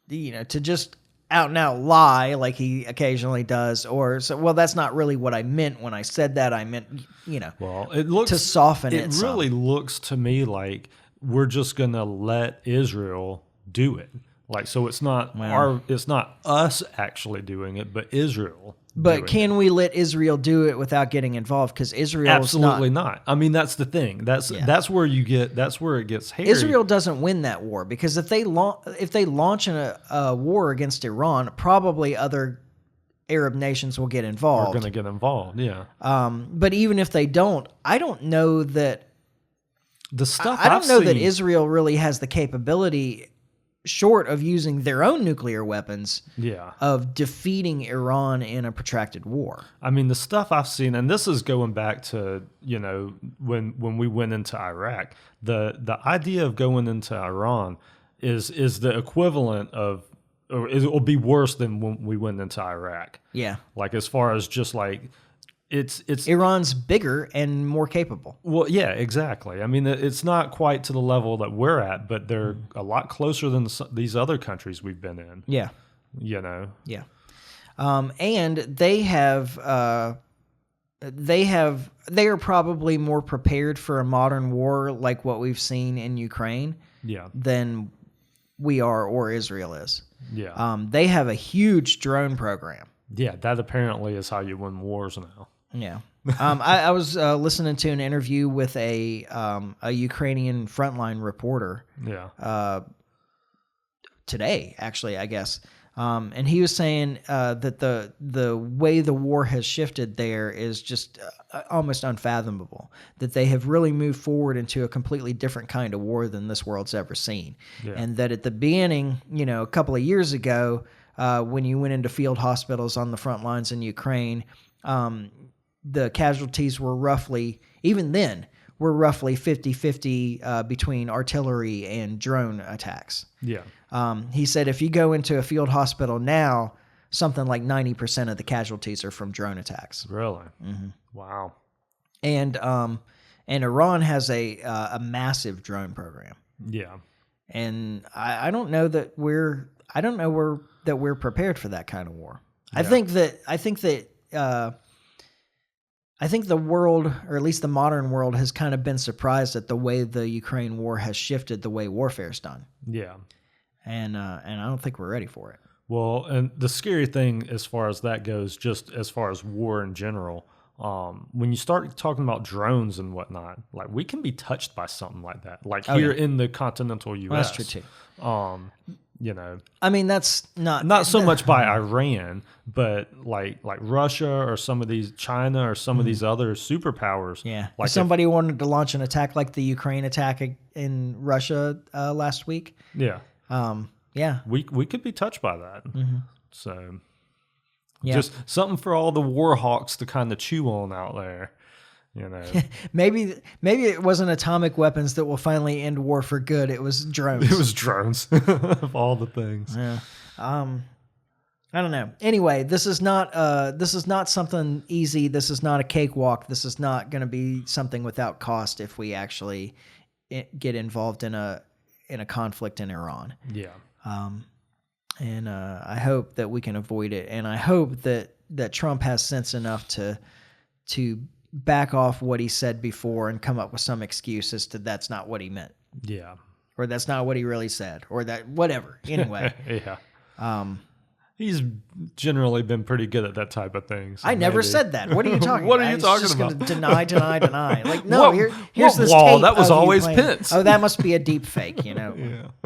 to just out and out lie like he occasionally does, that's not really what I meant when I said that. I meant, well, it looks to soften it. It really looks to me like we're just going to let Israel do it. Like, so it's not it's not us actually doing it, but Israel. But can we let Israel do it without getting involved? Because Israel absolutely not. I mean, that's the thing. That's where it gets hairy. Israel doesn't win that war, because if they launch a war against Iran, probably other Arab nations will get involved. We're going to get involved. Yeah. But even if they don't, I don't know that that Israel really has the capability, short of using their own nuclear weapons, of defeating Iran in a protracted war. I mean, the stuff I've seen, and this is going back to, when we went into Iraq, the idea of going into Iran is the equivalent of, or it will be worse than when we went into Iraq. Yeah. Like, as far as just like, it's Iran's bigger and more capable. Well, yeah, exactly. I mean, it's not quite to the level that we're at, but they're a lot closer than these other countries we've been in. Yeah. Yeah. And they are probably more prepared for a modern war like what we've seen in Ukraine. Than we are, or Israel is. Yeah. They have a huge drone program. Yeah, that apparently is how you win wars now. Yeah. I was listening to an interview with a Ukrainian frontline reporter. Yeah. Today, actually, I guess. And he was saying that the way the war has shifted there is just almost unfathomable. That they have really moved forward into a completely different kind of war than this world's ever seen. Yeah. And that at the beginning, a couple of years ago, when you went into field hospitals on the front lines in Ukraine, the casualties were roughly 50-50 between artillery and drone attacks. Yeah. He said if you go into a field hospital now, something like 90% of the casualties are from drone attacks. Really? Mm-hmm. Wow. And Iran has a massive drone program. Yeah. And I don't know that we're prepared for that kind of war. Yeah. I think the world, or at least the modern world, has kind of been surprised at the way the Ukraine war has shifted the way warfare's done. Yeah. And I don't think we're ready for it. Well, and the scary thing as far as that goes, just as far as war in general, when you start talking about drones and whatnot, like, we can be touched by something like that, like here in the continental U.S. Well, that's true too. I mean, that's not so much by Iran, but like Russia or some of these, China or some of these other superpowers. Yeah. Like if somebody wanted to launch an attack like the Ukraine attack in Russia last week. Yeah. Yeah. We could be touched by that. Mm-hmm. So just something for all the war hawks to kind of chew on out there. Maybe it wasn't atomic weapons that will finally end war for good. It was drones. It was drones of all the things. Yeah. I don't know. Anyway, this is not something easy. This is not a cakewalk. This is not going to be something without cost if we actually get involved in a conflict in Iran. Yeah. And I hope that we can avoid it. And I hope that Trump has sense enough to back off what he said before and come up with some excuse as to that's not what he meant. Yeah. Or that's not what he really said, or that whatever. Anyway. Yeah. He's generally been pretty good at that type of thing. So I never said that. What are you talking what about? are you talking about? Just deny. Like, no, here's this wall? tape That was of you always playing. Pence. Oh, that must be a deep fake, Yeah.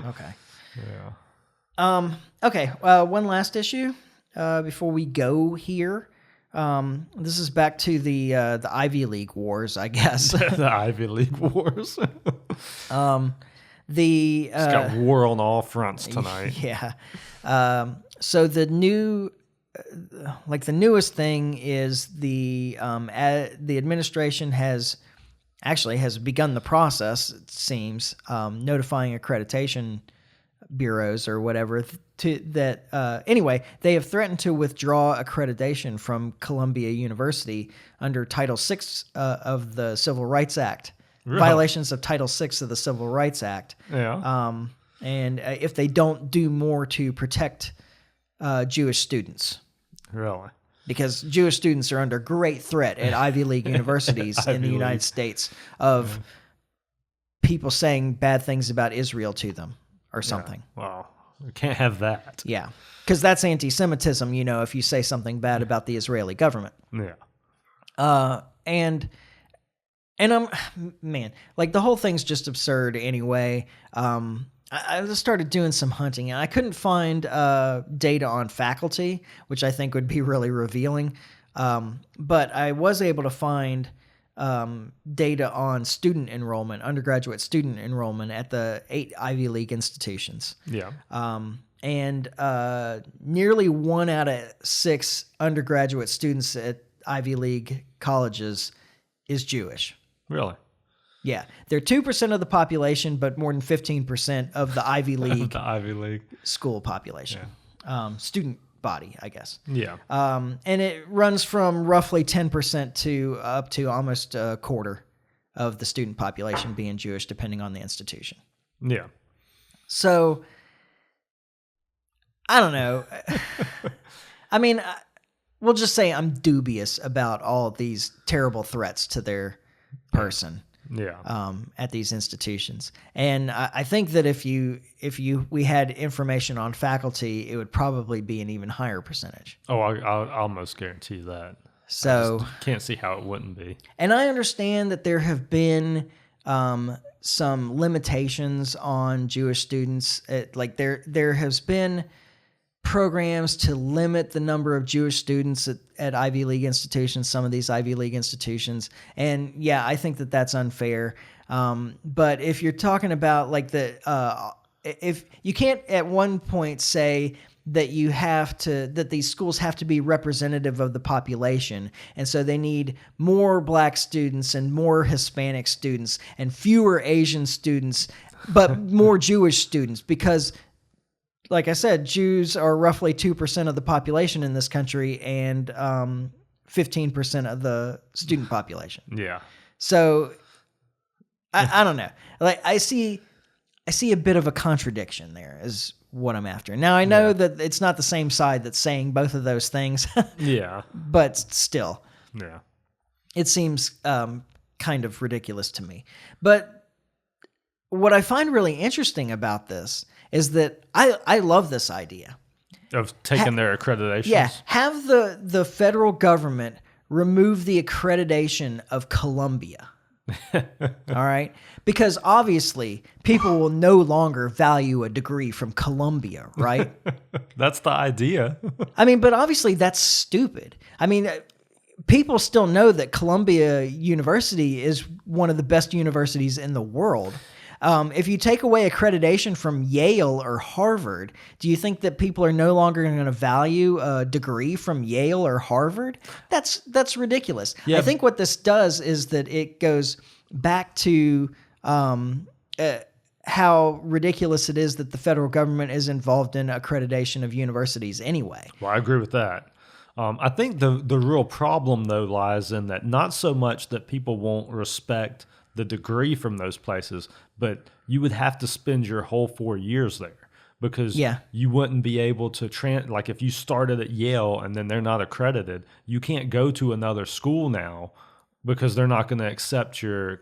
Okay. Yeah. Okay, one last issue before we go here. This is back to the Ivy League wars, I guess. The Ivy League wars. The It's got war on all fronts tonight. yeah. So the newest thing is the administration has begun the process. It seems notifying accreditation bureaus or whatever anyway, they have threatened to withdraw accreditation from Columbia University under Title VI of the Civil Rights Act. Really? Violations of Title VI of the Civil Rights Act. Yeah. And if they don't do more to protect Jewish students. Really? Because Jewish students are under great threat at Ivy League universities in the United States of people saying bad things about Israel to them or something. Yeah. Wow. We can't have that. Yeah. Because that's anti-Semitism, if you say something bad about the Israeli government. Yeah. And I'm, man, like the whole thing's just absurd anyway. I just started doing some hunting and I couldn't find data on faculty, which I think would be really revealing. But I was able to find data on student enrollment, undergraduate student enrollment at the 8 Ivy League institutions. Yeah. And nearly 1 out of 6 undergraduate students at Ivy League colleges is Jewish. Really? Yeah. They're 2% of the population, but more than 15% of the Ivy League The Ivy League. school population. Student body, I guess. Yeah. And it runs from roughly 10% to up to almost a quarter of the student population being Jewish, depending on the institution. Yeah. So, I don't know. I mean, we'll just say I'm dubious about all of these terrible threats to their person. Yeah. At these institutions. And I think that if we had information on faculty, it would probably be an even higher percentage. Oh, I'll almost guarantee that. So I just can't see how it wouldn't be. And I understand that there have been some limitations on Jewish students. There has been programs to limit the number of Jewish students at Ivy League institutions, some of these Ivy League institutions. And yeah, I think that that's unfair. But if you're talking about if you can't at one point say that that these schools have to be representative of the population. And so they need more black students and more Hispanic students and fewer Asian students, but more Jewish students because like I said, Jews are roughly 2% of the population in this country and 15% of the student population. Yeah. So I don't know. Like I see a bit of a contradiction there is what I'm after. Now I know that it's not the same side that's saying both of those things. Yeah. But still. Yeah. It seems kind of ridiculous to me. But what I find really interesting about this is that I love this idea. Of taking their accreditations? Yeah. Have the federal government remove the accreditation of Columbia. All right? Because obviously people will no longer value a degree from Columbia, right? That's the idea. I mean, but obviously that's stupid. I mean, people still know that Columbia University is one of the best universities in the world. If you take away accreditation from Yale or Harvard, do you think that people are no longer going to value a degree from Yale or Harvard? That's ridiculous. Yeah. I think what this does is that it goes back to how ridiculous it is that the federal government is involved in accreditation of universities anyway. Well, I agree with that. I think the real problem, though, lies in that not so much that people won't respect the degree from those places, but you would have to spend your whole 4 years there because you wouldn't be able to like if you started at Yale and then they're not accredited, you can't go to another school now because they're not going to accept your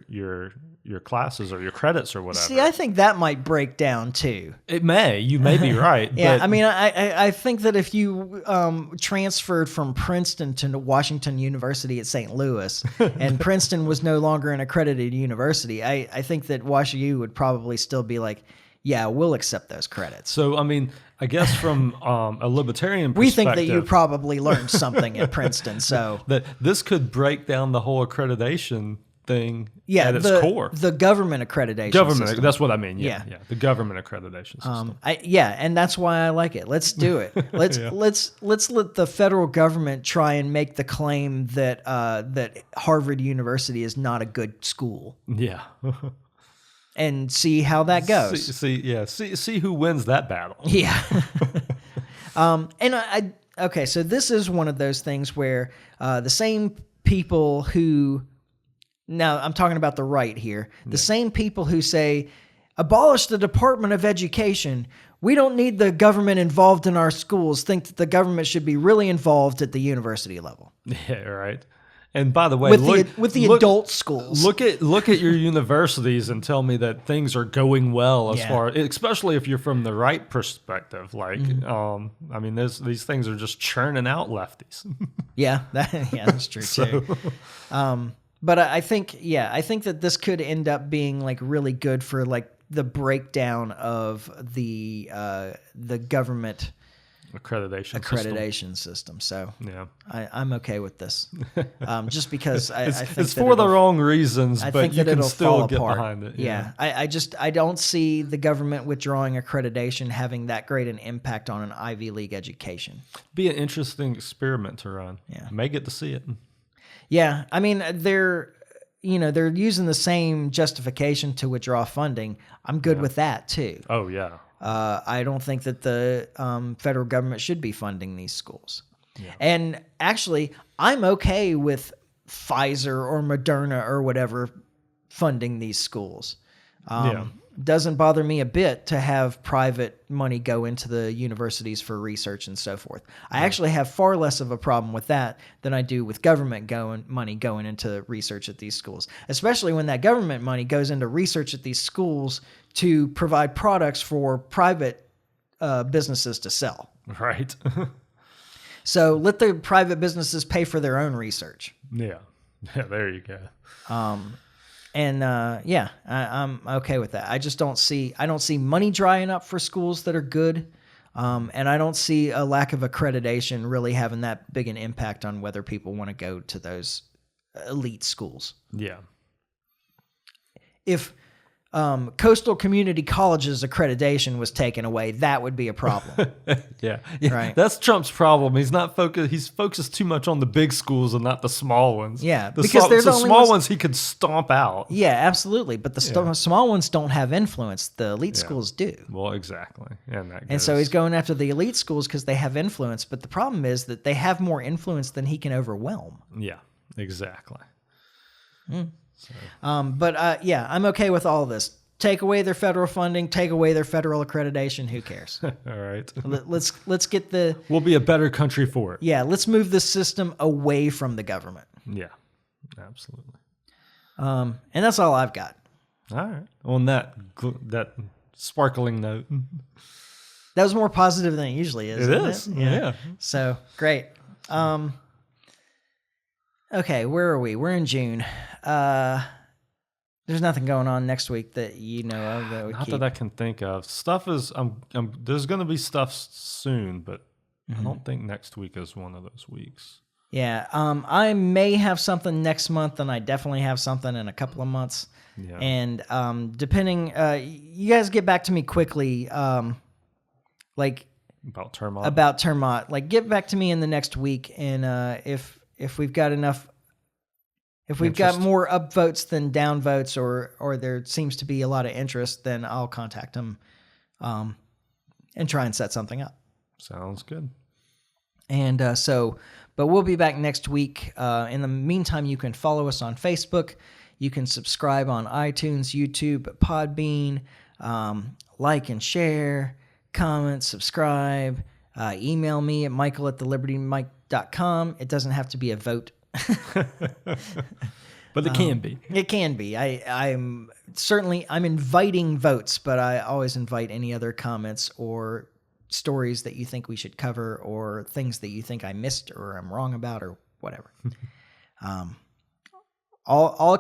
classes or your credits or whatever. See, I think that might break down too. It may. You may be right. Yeah, but I mean, I think that if you transferred from Princeton to Washington University at St. Louis, and Princeton was no longer an accredited university, I think that WashU would probably still be like, yeah, we'll accept those credits. So, I mean, I guess from a libertarian perspective, We think that you probably learned something at Princeton, so that this could break down the whole accreditation thing at its core. The government accreditation system. That's what I mean. Yeah. The government accreditation system. And that's why I like it. Let's do it. Let's let the federal government try and make the claim that that Harvard University is not a good school. Yeah. And see how that goes. See who wins that battle. Yeah. Okay, so this is one of those things where the same people who, now I'm talking about the right here, the same people who say, abolish the Department of Education, we don't need the government involved in our schools, think that the government should be really involved at the university level. Yeah, right. And by the way, with the adult schools, look at your universities and tell me that things are going well as far, especially if you're from the right perspective. Like, I mean, these things are just churning out lefties. That's true too. But I think that this could end up being like really good for like the breakdown of the government accreditation system. So yeah, I'm okay with this. Just because I think it's for the wrong reasons, but you can still get behind it. Yeah. I don't see the government withdrawing accreditation having that great an impact on an Ivy League education. Be an interesting experiment to run. Yeah. May get to see it. Yeah. I mean, they're using the same justification to withdraw funding. I'm good with that too. Oh yeah. I don't think that the federal government should be funding these schools. Yeah. And actually, I'm okay with Pfizer or Moderna or whatever funding these schools. Doesn't bother me a bit to have private money go into the universities for research and so forth. I actually have far less of a problem with that than I do with government money going into research at these schools, especially when that government money goes into research at these schools to provide products for private businesses to sell. Right. So let the private businesses pay for their own research. Yeah, there you go. I'm okay with that. I don't see money drying up for schools that are good. And I don't see a lack of accreditation really having that big an impact on whether people want to go to those elite schools. Yeah. If coastal community colleges accreditation was taken away, that would be a problem. Yeah. Right. That's Trump's problem. He's not focused. He's focused too much on the big schools and not the small ones. Yeah, because they're the small ones he could stomp out. Yeah, absolutely. But the small ones don't have influence. The elite schools do. Well, exactly. And so he's going after the elite schools because they have influence. But the problem is that they have more influence than he can overwhelm. Yeah, exactly. So. I'm okay with all of this. Take away their federal funding, take away their federal accreditation. Who cares? All right. Let's get the. We'll be a better country for it. Yeah, let's move the system away from the government. Yeah, absolutely. And that's all I've got. All right. On that sparkling note. That was more positive than it usually is. It is. Yeah. So great. Okay, where are we? We're in June. There's nothing going on next week that you know of that we Not that I can think of. Stuff is there's going to be stuff soon, but I don't think next week is one of those weeks. Yeah, I may have something next month, and I definitely have something in a couple of months. Yeah. And depending, you guys get back to me quickly, like about Termot. About Termot, like get back to me in the next week, and if we've got enough. If we've got more upvotes than downvotes, or there seems to be a lot of interest, then I'll contact them and try and set something up. Sounds good. And but we'll be back next week. In the meantime, you can follow us on Facebook. You can subscribe on iTunes, YouTube, Podbean, like and share, comment, subscribe. Email me at michael@thelibertymike.com. It doesn't have to be a vote. But it can be. It can be. I'm inviting votes, but I always invite any other comments or stories that you think we should cover, or things that you think I missed or I'm wrong about, or whatever. All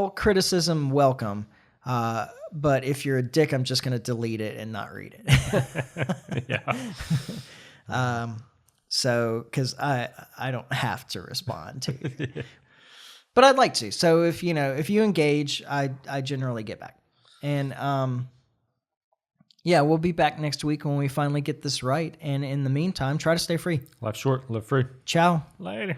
criticism welcome. But if you're a dick, I'm just going to delete it and not read it. Yeah. So, because I don't have to respond to you. But I'd like to. So if you engage, I generally get back. And yeah, we'll be back next week when we finally get this right. And in the meantime, try to stay free. Life short, live free. Ciao. Later.